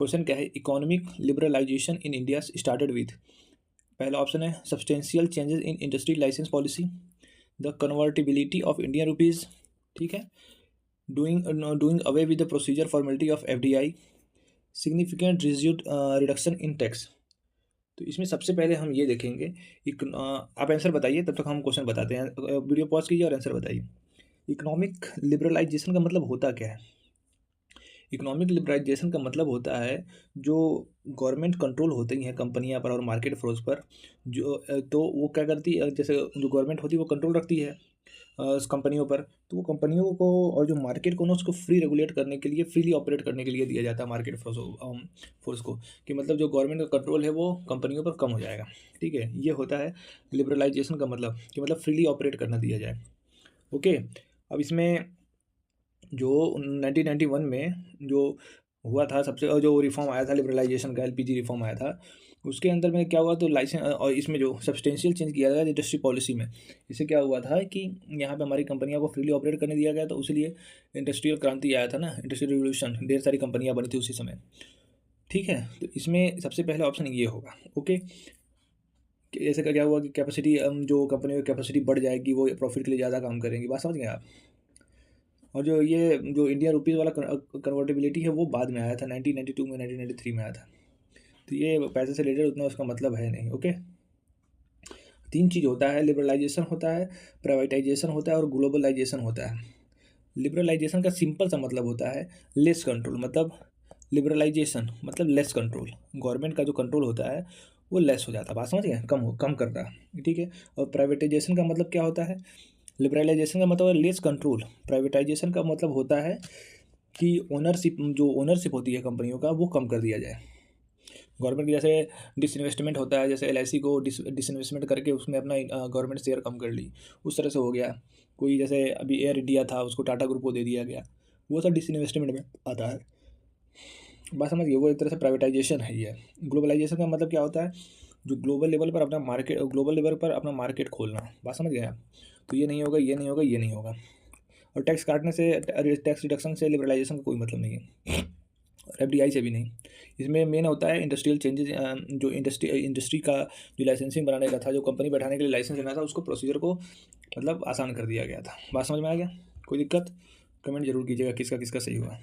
Question क्या है, economic liberalisation in India started with. पहला ऑप्शन है substantial changes in industry licence policy, the convertibility of Indian rupees, ठीक है, doing away with the procedure formality of FDI, significant reduction in tax. तो इसमें सबसे पहले हम ये देखेंगे, आप आंसर बताइए, तब तक हम क्वेश्चन बताते हैं। वीडियो पॉज कीजिए और आंसर बताइए। इकोनॉमिक लिबरलाइजेशन का मतलब होता क्या है? इकोनॉमिक लिबरलाइजेशन का मतलब होता है जो गवर्नमेंट कंट्रोल होती हैं कंपनियां पर और मार्केट फोर्स पर, जो तो वो क्या करती है, जैसे जो गवर्नमेंट होती है वो कंट्रोल रखती है उस कंपनियों पर, तो वो कंपनियों को और जो मार्केट को ना उसको फ्री रेगुलेट करने के लिए, फ्रीली ऑपरेट करने के लिए दिया जाता है मार्केट फोर्स को, कि मतलब जो गवर्नमेंट का कंट्रोल है वो कंपनियों पर कम हो जाएगा। ठीक है, ये होता है लिबरलाइजेशन का मतलब, कि मतलब फ्रीली ऑपरेट करना दिया जाए। ओके, अब इसमें जो 1991 में जो हुआ था, सबसे और जो रिफॉर्म आया था लिबरलाइजेशन का, एलपीजी रिफॉर्म आया था, उसके अंदर में क्या हुआ, तो लाइसेंस और इसमें जो सब्सटेंशियल चेंज किया गया इंडस्ट्री पॉलिसी में, इससे क्या हुआ था कि यहाँ पे हमारी कंपनियों को फ्रीली ऑपरेट करने दिया गया, तो इसलिए इंडस्ट्रियल क्रांति आया था ना, इंडस्ट्रियल रिवोल्यूशन, ढेर सारी कंपनियाँ बनी थी उसी समय। ठीक है, तो इसमें सबसे पहला ऑप्शन ये होगा। ओके, कि ऐसे का क्या हुआ कि कैपेसिटी, जो कंपनियों की कैपेसिटी बढ़ जाएगी, वो प्रॉफिट के लिए ज़्यादा काम करेंगी, बात समझ गए आप। और जो ये जो इंडिया रुपीज़ वाला कन्वर्टेबिलिटी है वो बाद में आया था, 1992 में, 1993 में आया था। तो ये पैसे से रिलेटेड उतना उसका मतलब है नहीं। ओके, तीन चीज़ होता है, लिबरलाइजेशन होता है, प्राइवेटाइजेशन होता है और ग्लोबलाइजेशन होता है। लिबरलाइजेशन का सिंपल सा मतलब होता है लेस कंट्रोल, मतलब लिबरलाइजेशन मतलब लेस कंट्रोल, गवर्नमेंट का जो कंट्रोल होता है वो लेस हो जाता है, बात समझ गए, कम करता है। ठीक है, और प्राइवेटाइजेशन का मतलब क्या होता है? लिबरलाइजेशन का मतलब है लेस कंट्रोल, प्राइवेटाइजेशन का मतलब होता है कि ओनरशिप, जो ओनरशिप होती है कंपनियों का, वो कम कर दिया जाए। गवर्नमेंट की जैसे डिसइन्वेस्टमेंट होता है, जैसे एलआईसी को डिसइन्वेस्टमेंट करके उसमें अपना गवर्नमेंट शेयर कम कर ली, उस तरह से हो गया। कोई जैसे अभी एयर इंडिया था, उसको टाटा ग्रुप को दे दिया गया, वो सब डिसइन्वेस्टमेंट में आता है, बात समझिए, वो एक तरह से प्राइवेटाइजेशन है। ये ग्लोबलाइजेशन का मतलब क्या होता है? जो ग्लोबल लेवल पर अपना मार्केट, ग्लोबल लेवल पर अपना मार्केट खोलना, बात समझ गए आप। तो ये नहीं होगा, ये नहीं होगा, ये नहीं होगा। और टैक्स काटने से, टैक्स रिडक्शन से लिबरलाइजेशन का कोई मतलब नहीं है, और एफडीआई से भी नहीं। इसमें मेन होता है इंडस्ट्रियल चेंजेस, जो इंडस्ट्री का जो लाइसेंसिंग बनाने का था, जो कंपनी बैठाने के लिए लाइसेंस लेना था, उसको प्रोसीजर को मतलब आसान कर दिया गया था। बात समझ में आ गया? कोई दिक्कत? कमेंट जरूर कीजिएगा किसका किसका सही हुआ।